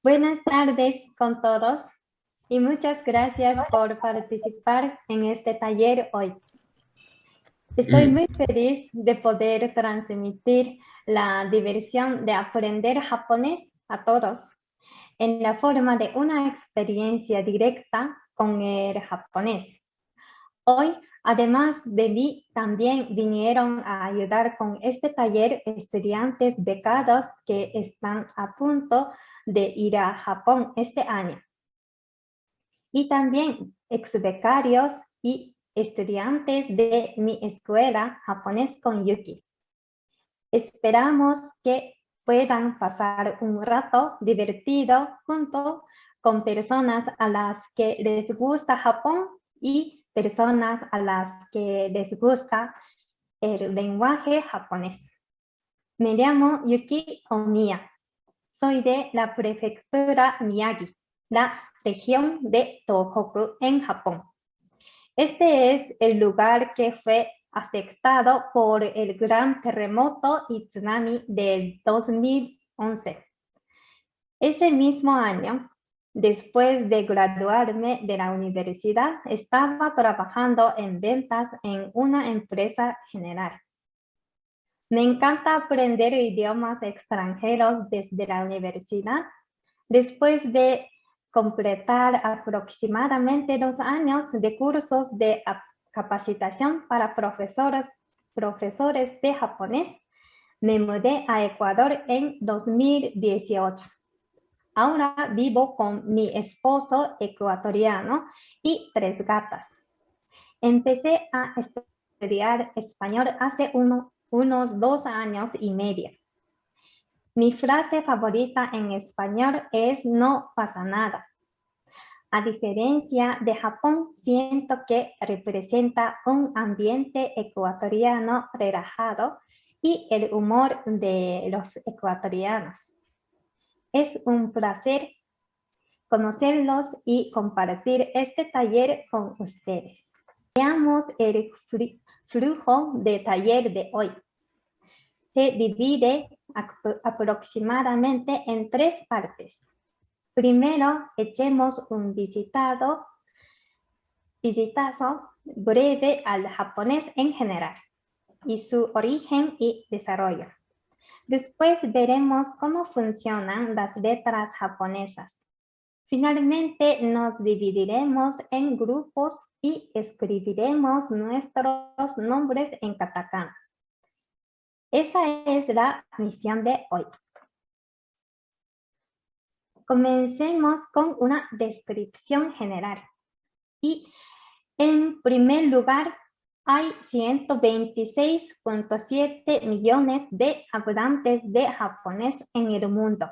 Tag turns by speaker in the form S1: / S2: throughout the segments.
S1: Buenas tardes con todos y muchas gracias por participar en este taller hoy. Estoy muy feliz de poder transmitir la diversión de aprender japonés a todos en la forma de una experiencia directa con el japonés. Hoy, además de mí, también vinieron a ayudar con este taller estudiantes becados que están a punto de ir a Japón este año. Y también exbecarios y estudiantes de mi escuela Japonés con Yuki. Esperamos que puedan pasar un rato divertido junto con personas a las que les gusta Japón y personas a las que les gusta el lenguaje japonés. Me llamo Yuki Omiya. Soy de la prefectura Miyagi, la región de Tohoku en Japón. Este es el lugar que fue afectado por el gran terremoto y tsunami del 2011. Ese mismo año, después de graduarme de la universidad, estaba trabajando en ventas en una empresa general. Me encanta aprender idiomas extranjeros desde la universidad. Después de completar aproximadamente 2 años de cursos de capacitación para profesores de japonés, me mudé a Ecuador en 2018. Ahora vivo con mi esposo ecuatoriano y 3 gatas. Empecé a estudiar español hace unos 2 años y medio. Mi frase favorita en español es no pasa nada. A diferencia de Japón, siento que representa un ambiente ecuatoriano relajado y el humor de los ecuatorianos. Es un placer conocerlos y compartir este taller con ustedes. Veamos el flujo de taller de hoy. Se divide aproximadamente en 3 partes. Primero, echemos un vistazo breve al japonés en general y su origen y desarrollo. Después veremos cómo funcionan las letras japonesas. Finalmente, nos dividiremos en grupos y escribiremos nuestros nombres en katakana. Esa es la misión de hoy. Comencemos con una descripción general. Y en primer lugar, hay 126.7 millones de hablantes de japonés en el mundo.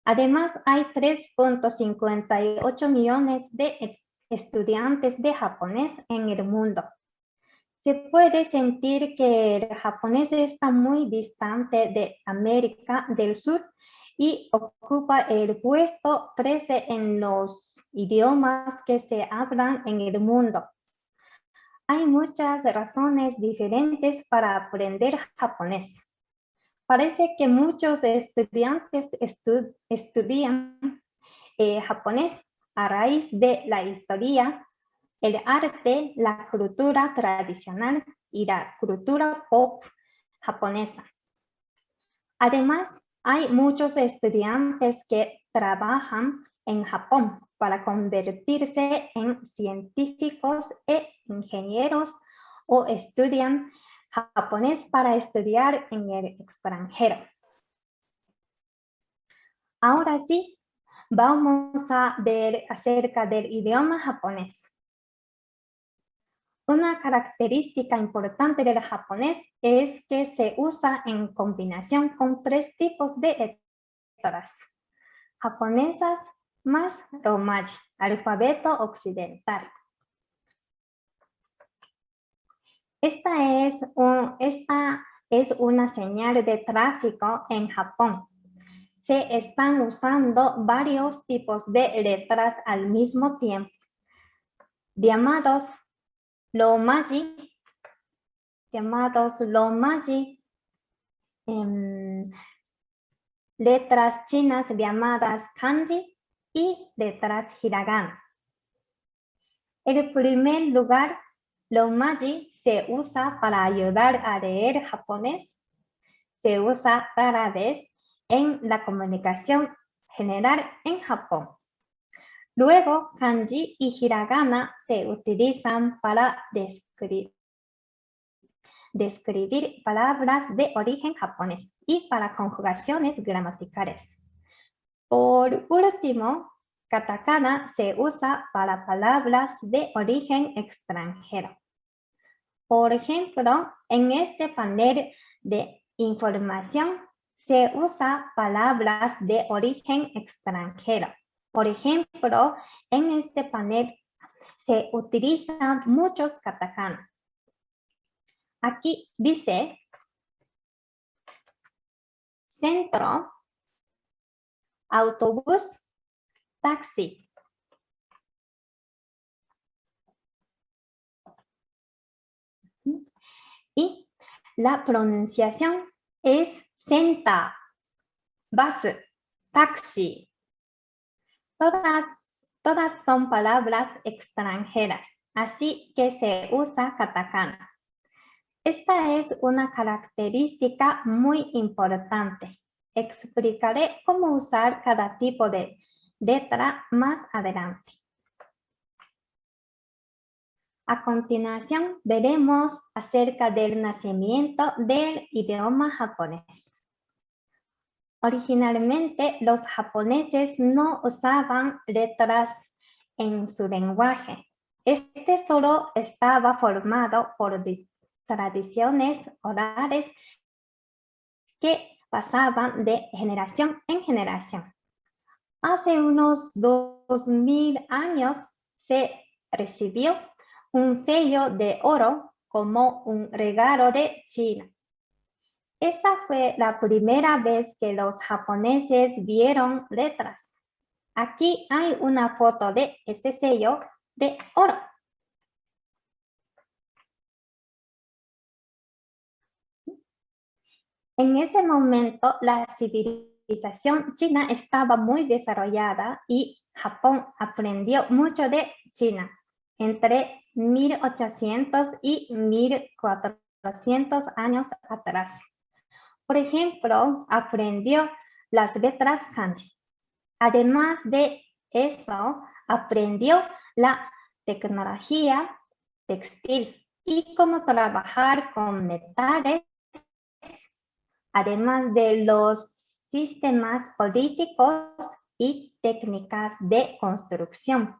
S1: Además, hay 3.58 millones de estudiantes de japonés en el mundo. Se puede sentir que el japonés está muy distante de América del Sur y ocupa el puesto 13 en los idiomas que se hablan en el mundo. Hay muchas razones diferentes para aprender japonés. Parece que muchos estudiantes estudian japonés a raíz de la historia, el arte, la cultura tradicional y la cultura pop japonesa. Además, hay muchos estudiantes que trabajan en Japón para convertirse en científicos e ingenieros o estudian japonés para estudiar en el extranjero. Ahora sí, vamos a ver acerca del idioma japonés. Una característica importante del japonés es que se usa en combinación con 3 tipos de letras japonesas más romaji, alfabeto occidental. Esta es una señal de tráfico en Japón. Se están usando varios tipos de letras al mismo tiempo, llamados romaji, letras chinas llamadas kanji y letras hiragana. En primer lugar, Romaji se usa para ayudar a leer japonés. Se usa rara vez en la comunicación general en Japón. Luego, kanji y hiragana se utilizan para describir palabras de origen japonés y para conjugaciones gramaticales. Por último, katakana se usa para palabras de origen extranjero. Por ejemplo, en este panel de información se usa palabras de origen extranjero. Por ejemplo, en este panel se utilizan muchos katakana. Aquí dice centro, autobús, taxi. Y la pronunciación es senta, bus, taxi. Todas son palabras extranjeras, así que se usa katakana. Esta es una característica muy importante. Explicaré cómo usar cada tipo de letra más adelante. A continuación, veremos acerca del nacimiento del idioma japonés. Originalmente, los japoneses no usaban letras en su lenguaje. Este solo estaba formado por tradiciones orales que pasaban de generación en generación. Hace unos 2000 años se recibió un sello de oro como un regalo de China. Esa fue la primera vez que los japoneses vieron letras. Aquí hay una foto de ese sello de oro. En ese momento, la civilización china estaba muy desarrollada y Japón aprendió mucho de China entre 1800 y 1400 años atrás. Por ejemplo, aprendió las letras kanji. Además de eso, aprendió la tecnología textil y cómo trabajar con metales, además de los sistemas políticos y técnicas de construcción.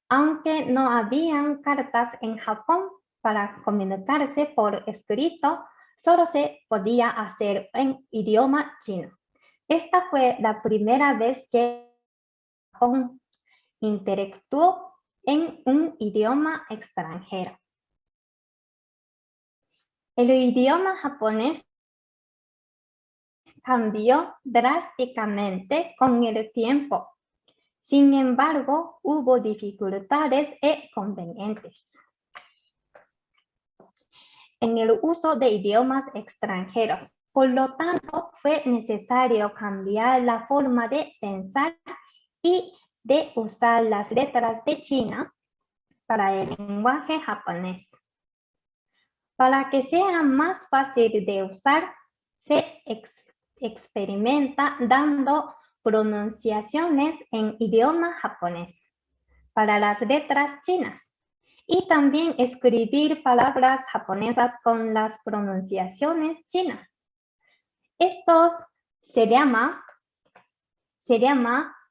S1: Aunque no habían cartas en Japón para comunicarse por escrito, solo se podía hacer en idioma chino. Esta fue la primera vez que Japón interactuó en un idioma extranjero. El idioma japonés cambió drásticamente con el tiempo. Sin embargo, hubo dificultades e inconvenientes en el uso de idiomas extranjeros. Por lo tanto, fue necesario cambiar la forma de pensar y de usar las letras de China para el lenguaje japonés. Para que sea más fácil de usar, se experimenta dando pronunciaciones en idioma japonés para las letras chinas y también escribir palabras japonesas con las pronunciaciones chinas. Estos se llama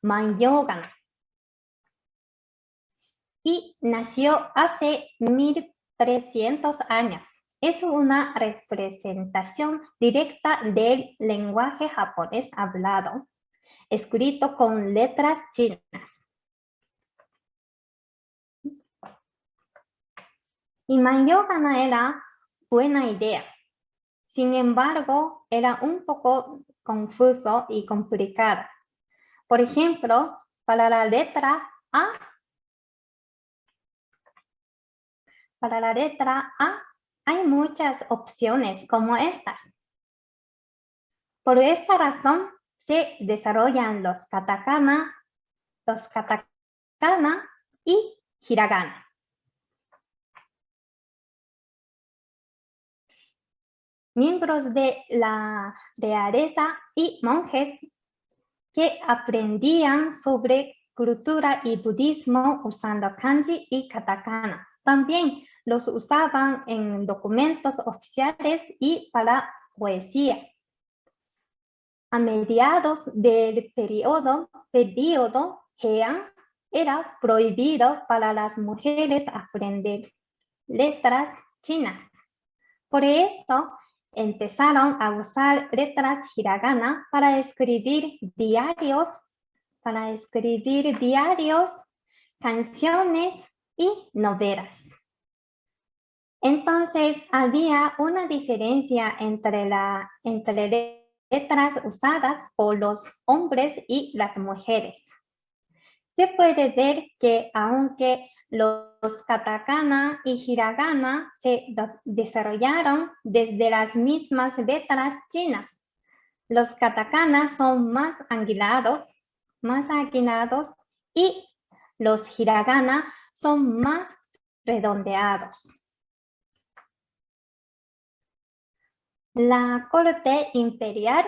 S1: Manyōgana y nació hace 1300 años. Es una representación directa del lenguaje japonés hablado, escrito con letras chinas. Y Manyōgana era buena idea. Sin embargo, era un poco confuso y complicado. Por ejemplo, para la letra A, hay muchas opciones como estas. Por esta razón, se desarrollan los katakana y hiragana. Miembros de la realeza y monjes que aprendían sobre cultura y budismo usando kanji y katakana. También los usaban en documentos oficiales y para poesía. A mediados del periodo Heian, era prohibido para las mujeres aprender letras chinas. Por esto, empezaron a usar letras hiragana para escribir diarios, canciones y novelas. Entonces, había una diferencia entre letras usadas por los hombres y las mujeres. Se puede ver que aunque los katakana y hiragana se desarrollaron desde las mismas letras chinas, los katakana son más angulados y los hiragana son más redondeados. La corte imperial,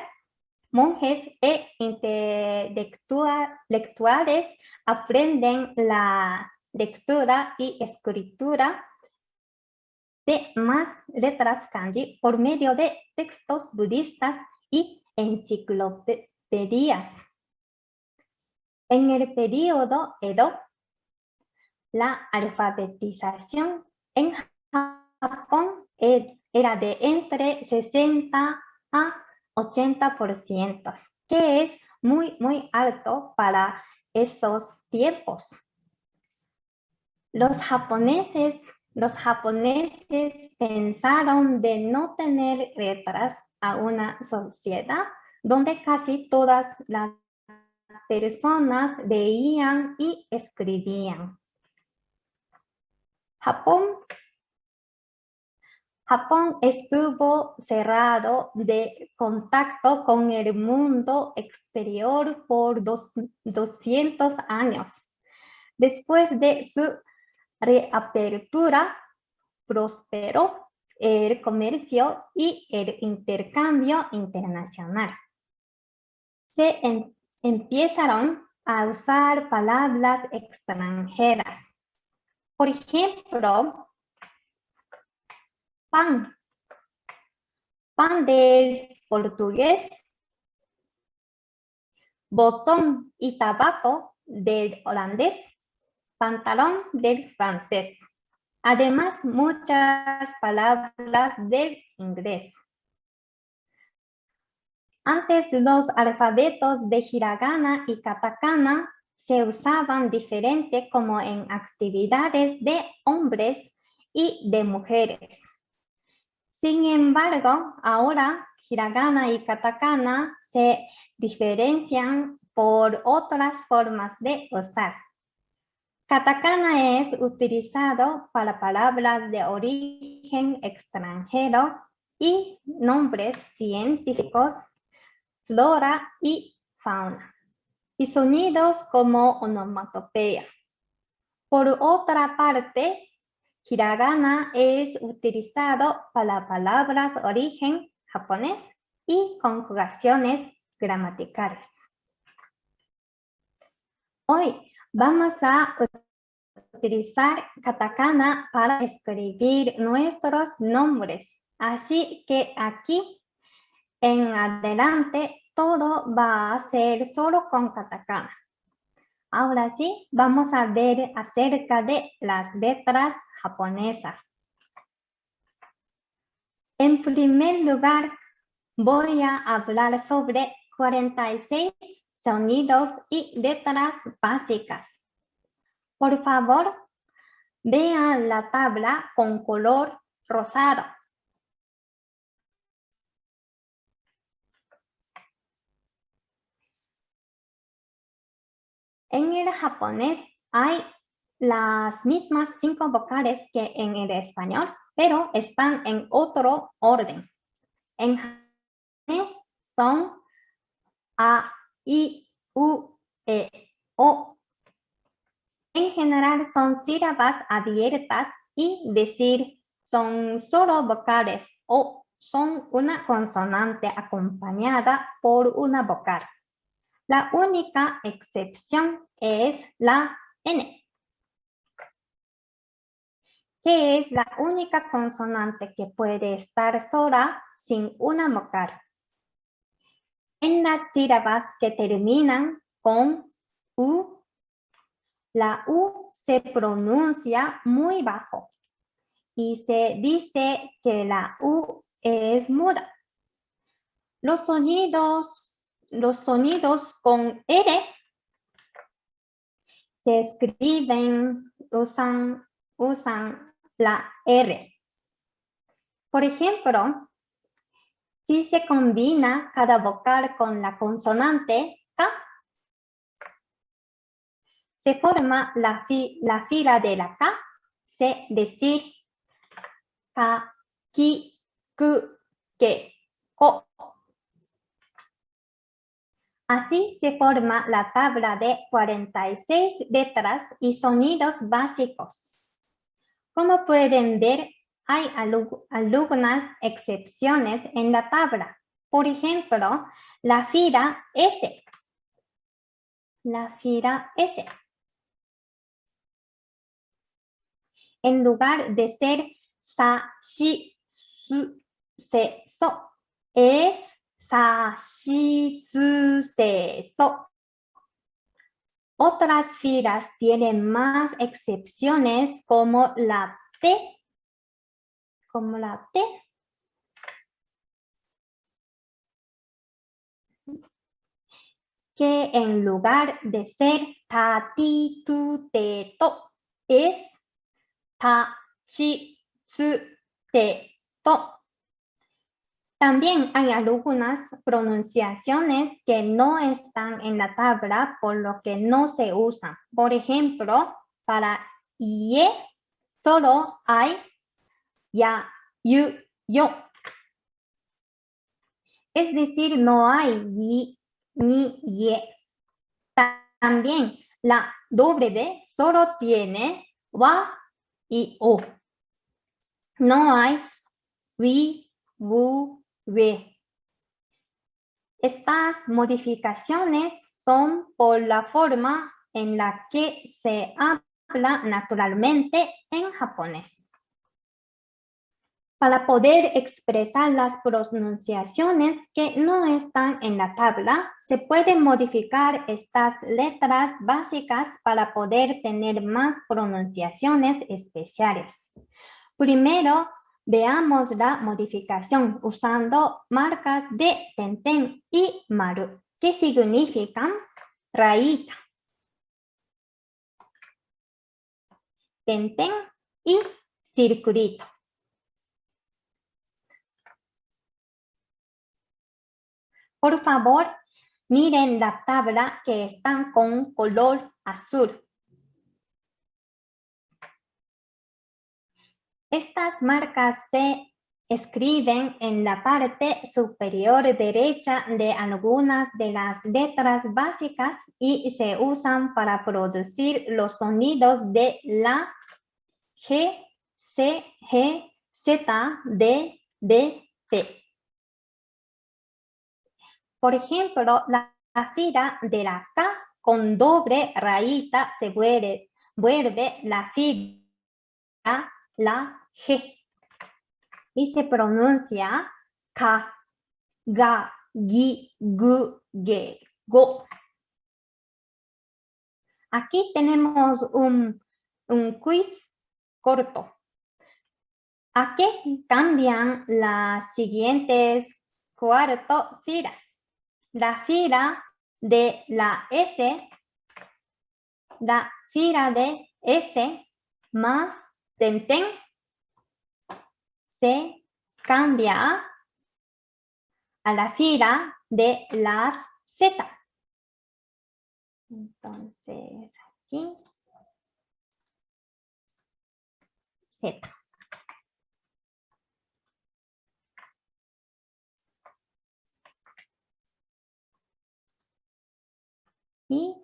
S1: monjes e intelectuales aprenden la lectura y escritura de más letras kanji por medio de textos budistas y enciclopedias. En el periodo Edo, la alfabetización en Japón era de entre 60 a 80%, que es muy alto para esos tiempos. Los japoneses pensaron de no tener letras a una sociedad donde casi todas las personas leían y escribían. Japón estuvo cerrado de contacto con el mundo exterior por 200 años. Después de su reapertura, prosperó el comercio y el intercambio internacional. Se empezaron a usar palabras extranjeras. Por ejemplo, pan del portugués, botón y tabaco del holandés, pantalón del francés. Además, muchas palabras del inglés. Antes, los alfabetos de hiragana y katakana se usaban diferente como en actividades de hombres y de mujeres. Sin embargo, ahora hiragana y katakana se diferencian por otras formas de usar. Katakana es utilizado para palabras de origen extranjero y nombres científicos, flora y fauna, y sonidos como onomatopeya. Por otra parte, hiragana es utilizado para palabras origen japonés y conjugaciones gramaticales. Hoy vamos a utilizar katakana para escribir nuestros nombres. Así que aquí en adelante todo va a ser solo con katakana. Ahora sí, vamos a ver acerca de las letras japonesas. En primer lugar, voy a hablar sobre 46 sonidos y letras básicas. Por favor, vean la tabla con color rosado. En el japonés hay las mismas 5 vocales que en el español, pero están en otro orden. En japonés son A, I, U, E, O. En general son sílabas abiertas y decir son solo vocales o son una consonante acompañada por una vocal. La única excepción es la N, que es la única consonante que puede estar sola sin una vocal. En las sílabas que terminan con U, la U se pronuncia muy bajo y se dice que la U es muda. Los sonidos con R se escriben, usan la R. Por ejemplo, si se combina cada vocal con la consonante K, se forma la fila de la K, se decir Ka, Ki, Ku, Ke, Ko. Así se forma la tabla de 46 letras y sonidos básicos. Como pueden ver, hay algunas excepciones en la tabla. Por ejemplo, la fila S. La fila S. En lugar de ser sa, shi, su, se, so, es sa, shi, su, se, so. Otras filas tienen más excepciones como la T, que en lugar de ser ta, ti, tu, te, to, es ta, chi, tsu, te, to. También hay algunas pronunciaciones que no están en la tabla, por lo que no se usan. Por ejemplo, para ye solo hay ya, yu, yo. Es decir, no hay yi ni ye. También la W solo tiene wa y o. No hay wi, wu, we. Estas modificaciones son por la forma en la que se habla naturalmente en japonés. Para poder expresar las pronunciaciones que no están en la tabla, se pueden modificar estas letras básicas para poder tener más pronunciaciones especiales. Primero, veamos la modificación usando marcas de tenten y maru, que significan rayita. Tenten y circulito. Por favor, miren la tabla que está con color azul. Estas marcas se escriben en la parte superior derecha de algunas de las letras básicas y se usan para producir los sonidos de la G, C, G, Z, D, D, T. Por ejemplo, la fila de la K con doble rayita se vuelve la fila, la G. Y se pronuncia Ka, Ga, Gi, Gu, Ge, Go. Aquí tenemos un quiz corto. ¿A qué cambian las siguientes 4 filas? La fila de la S, la fila de S más tenten se cambia a la fila de las Z. Entonces, aquí, Z. Y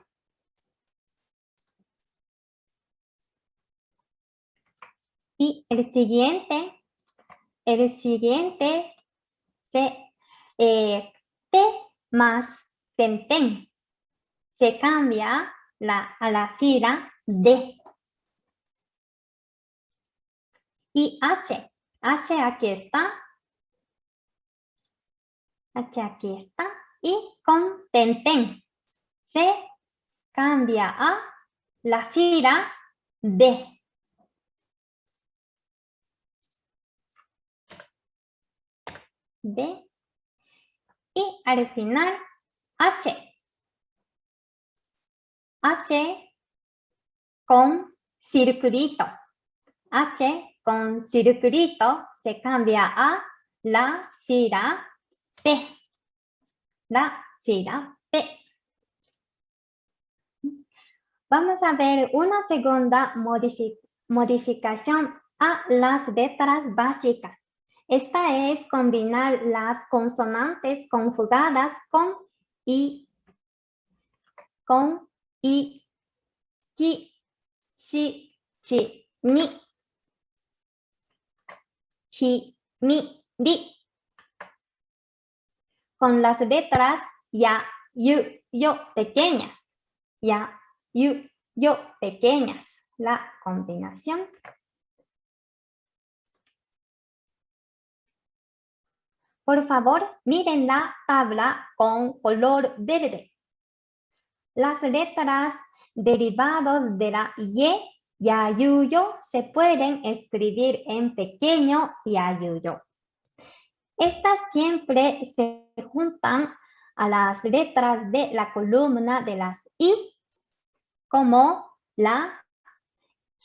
S1: el siguiente T más ten. Se cambia a la fila D. Y H aquí está. H aquí está. Y con ten se cambia a la fila D. D. Y al final H. H con circulito. H con circulito se cambia a la fila P. La fila P. Vamos a ver una segunda modificación a las letras básicas. Esta es combinar las consonantes conjugadas con I, ki, shi, chi, ni, hi, mi, ri. Con las letras ya, yu, yo pequeñas. Ya, yu, yo pequeñas. La combinación. Por favor, miren la tabla con color verde. Las letras derivadas de la Y, ya, yu, yo, se pueden escribir en pequeño ya, yu, yo. Estas siempre se juntan a las letras de la columna de las I, como la,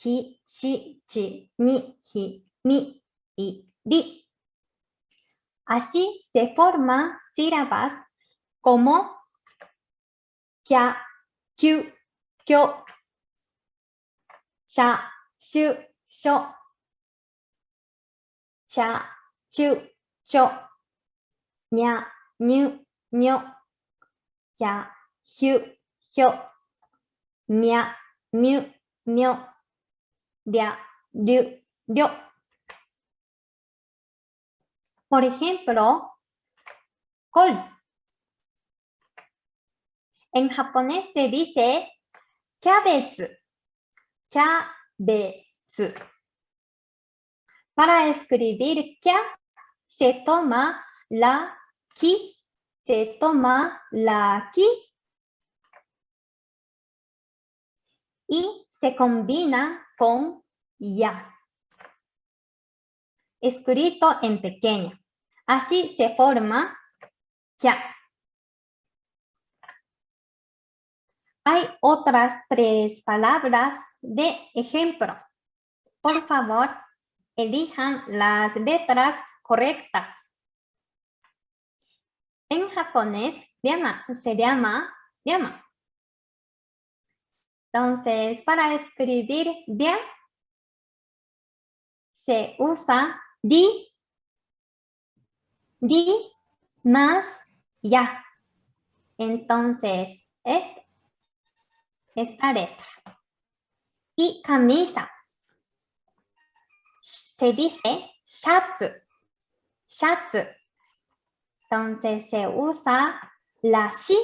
S1: hi, shi, chi, ni, hi, mi y ri. Así se forman sílabas como kya, kyu, kyo, sha, shu, sho, cha, chu, cho, ña, ñu, ño, ya, hyu, hyo, mia, miu, mio, ria, ryu, ryo. Por ejemplo, kol. En japonés se dice kyabetsu, kyabetsu. Para escribir kya se toma la ki, y se combina con ya, escrito en pequeño. Así se forma kya. Hay otras 3 palabras de ejemplo. Por favor, elijan las letras correctas. En japonés, se llama ryama. Entonces, para escribir bien, se usa di más ya. Entonces, esta letra. Y camisa. Se dice shatsu. Shatsu. Entonces, se usa la shi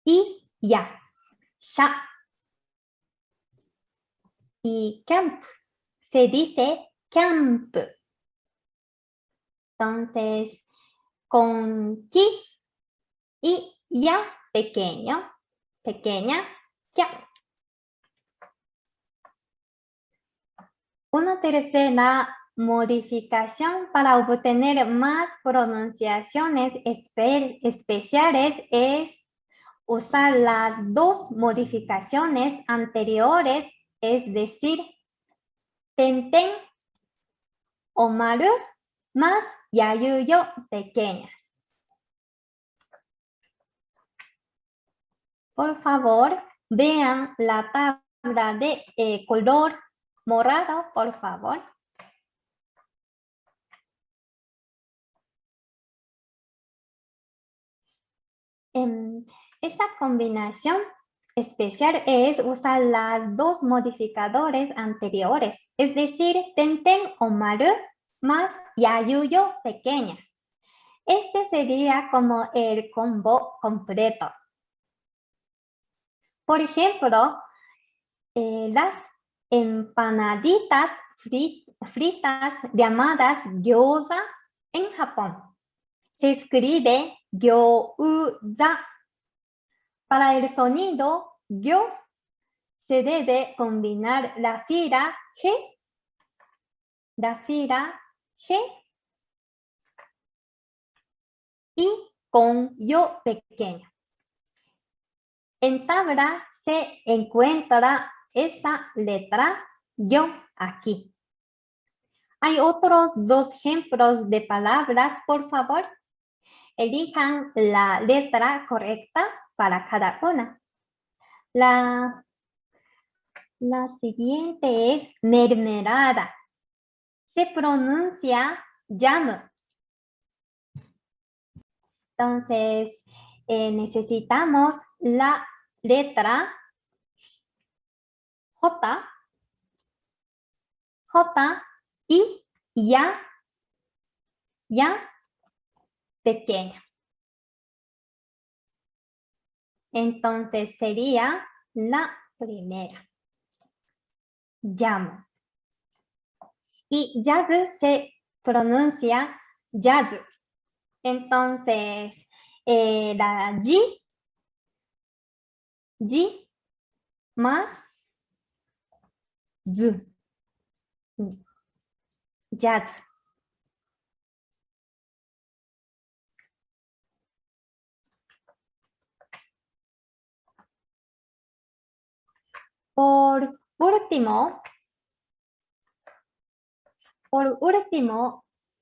S1: y ya. Sha. Y camp. Se dice camp. Entonces, con ki y ya pequeño, pequeña, ya. Una tercera modificación para obtener más pronunciaciones especiales es usar las 2 modificaciones anteriores, es decir, ten o maru más yayuyo pequeñas. Por favor, vean la tabla de color morado, por favor. Esta combinación especial es usar las dos modificadores anteriores, es decir, tenten o maru más yayuyo pequeñas. Este sería como el combo completo. Por ejemplo, las empanaditas fritas llamadas gyoza en Japón. Se escribe gyouza. Para el sonido gyo se debe combinar la fila G y con yo pequeña. En tabla se encuentra esa letra yo aquí. Hay otros dos ejemplos de palabras, por favor. Elijan la letra correcta para cada una. La siguiente es mermelada. Se pronuncia jam. Entonces, necesitamos la letra J y ya pequeña. Entonces sería la primera. Jam. Y jazz se pronuncia jazz. Entonces, la G más Z. Jazz. Por último,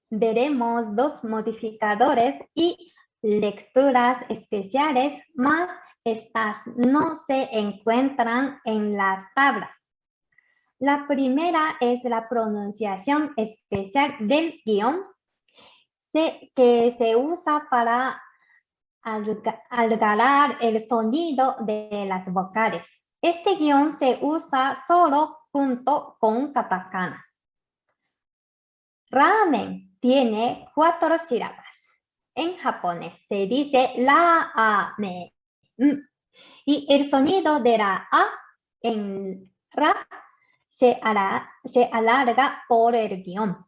S1: veremos dos modificadores y lecturas especiales, más estas no se encuentran en las tablas. La primera es la pronunciación especial del guión, que se usa para alargar el sonido de las vocales. Este guión se usa solo junto con katakana. Ramen tiene 4 sílabas. En japonés se dice ramen. Y el sonido de la A en ra se alarga por el guión.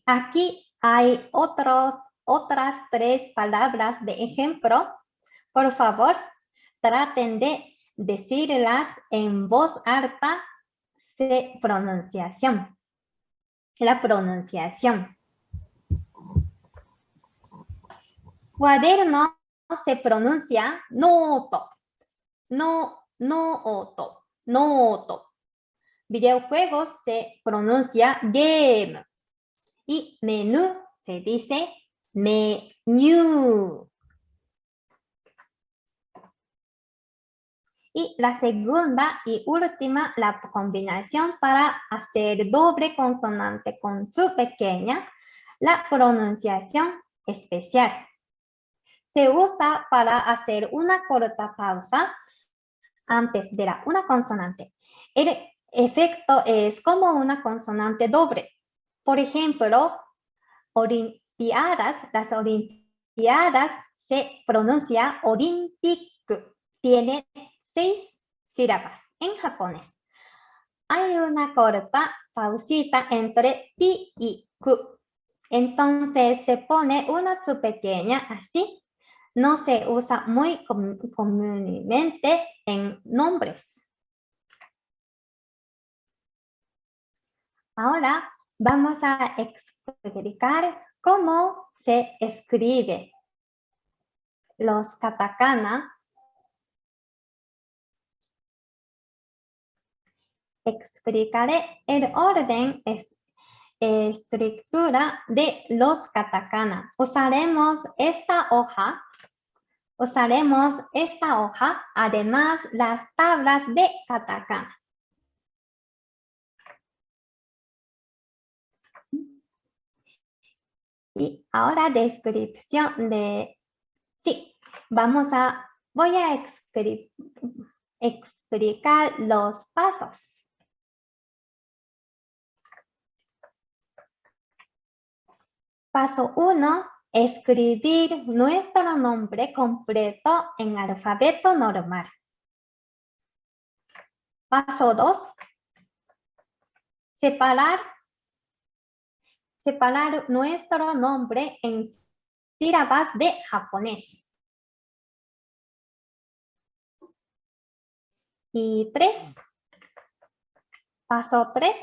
S1: Aquí hay otras 3 palabras de ejemplo. Por favor, traten de decirlas en voz alta. La pronunciación. Cuaderno se pronuncia noto. Noto. Videojuegos se pronuncia game. Y menú se dice menú. Y la segunda y última, la combinación para hacer doble consonante con su pequeña, la pronunciación especial. Se usa para hacer una corta pausa antes de una consonante. El efecto es como una consonante doble. Por ejemplo, las olimpiadas se pronuncia olympic. Tiene 6 sílabas en japonés. Hay una corta pausita entre pi y ku. Entonces se pone una tsu pequeña así. No se usa muy comúnmente en nombres. Ahora vamos a explicar cómo se escribe los katakana. Explicaré el orden, estructura de los katakana. Usaremos esta hoja, además las tablas de katakana. Y ahora descripción de... Sí, Voy a explicar los pasos. Paso 1, escribir nuestro nombre completo en alfabeto normal. Paso 2, separar nuestro nombre en sílabas de japonés. Y 3, paso 3,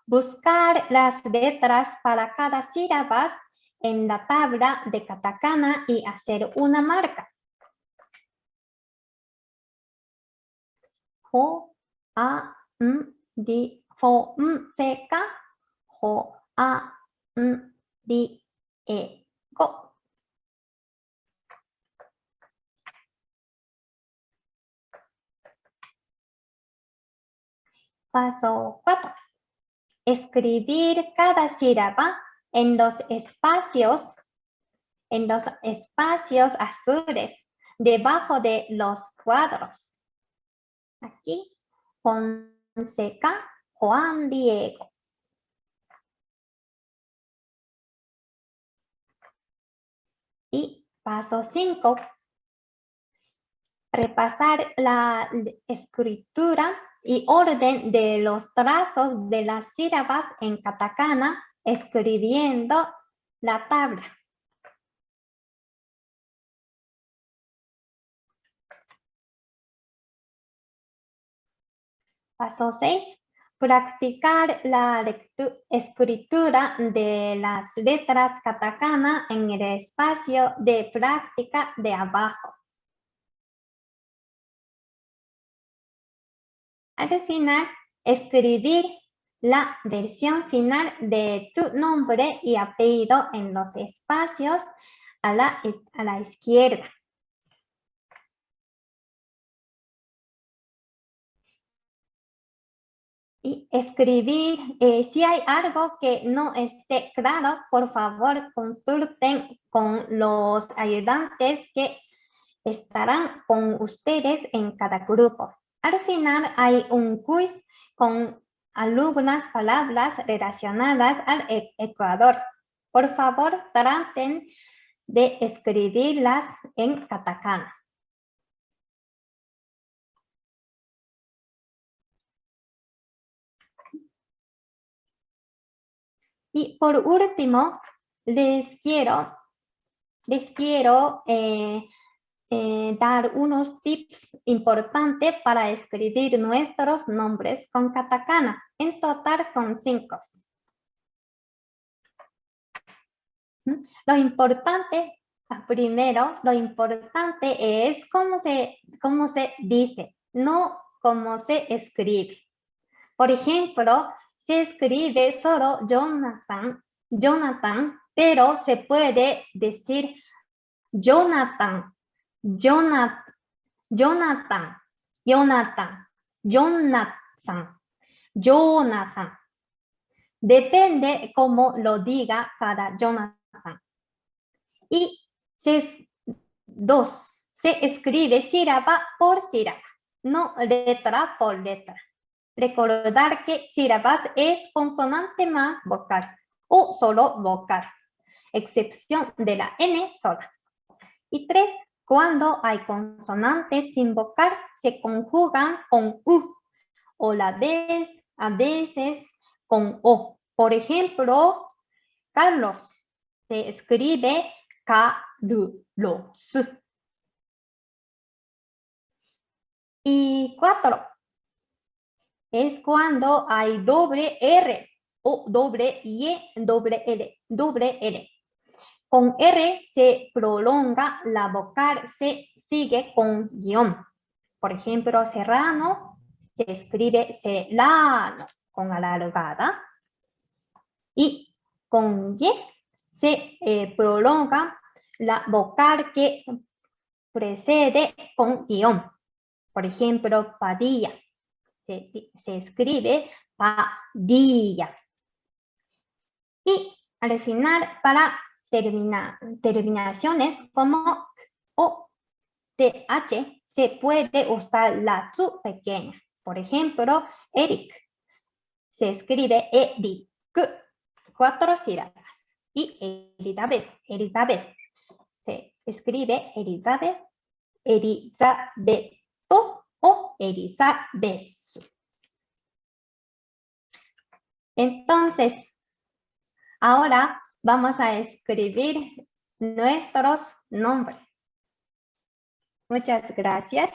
S1: buscar las letras para cada sílaba en la tabla de katakana y hacer una marca. Ho, a, di, ho, se, ka, ho, a, di, e, go. Paso 4. Escribir cada sílaba en los espacios azules debajo de los cuadros. Aquí, Fonseca, Juan Diego. Y paso 5. Repasar la escritura y orden de los trazos de las sílabas en katakana escribiendo la tabla. Paso 6. Practicar la escritura de las letras katakana en el espacio de práctica de abajo. Al final, escribir la versión final de tu nombre y apellido en los espacios a la izquierda. Y escribir, si hay algo que no esté claro, por favor consulten con los ayudantes que estarán con ustedes en cada grupo. Al final hay un quiz con algunas palabras relacionadas al Ecuador. Por favor, traten de escribirlas en katakana. Y por último, les quiero dar unos tips importantes para escribir nuestros nombres con katakana. En total son 5. Lo importante, primero, lo importante es cómo se dice, no cómo se escribe. Por ejemplo, se escribe solo Jonathan, pero se puede decir Jonathan. Depende cómo lo diga cada Jonathan. Y 2. Se escribe sílaba por sílaba, no letra por letra. Recordar que sílabas es consonante más vocal o solo vocal, excepción de la N sola. Y 3. Cuando hay consonantes sin vocal, se conjugan con U o a veces con O. Por ejemplo, Carlos se escribe Carlos. Y 4. Es cuando hay doble R o doble Y, doble L. Con R se prolonga la vocal, se sigue con guión. Por ejemplo, Serrano se escribe Serrano con alargada. Y con Y se prolonga la vocal que precede con guión. Por ejemplo, Padilla. Se escribe Padilla. Y al final, para terminaciones como O TH se puede usar la T pequeña. Por ejemplo, Eric. Se escribe Eric. 4 sílabas. Y Elizabeth. Se escribe Elizabeth, Elizabeto o Elizabeth. Entonces, ahora vamos a escribir nuestros nombres. Muchas gracias.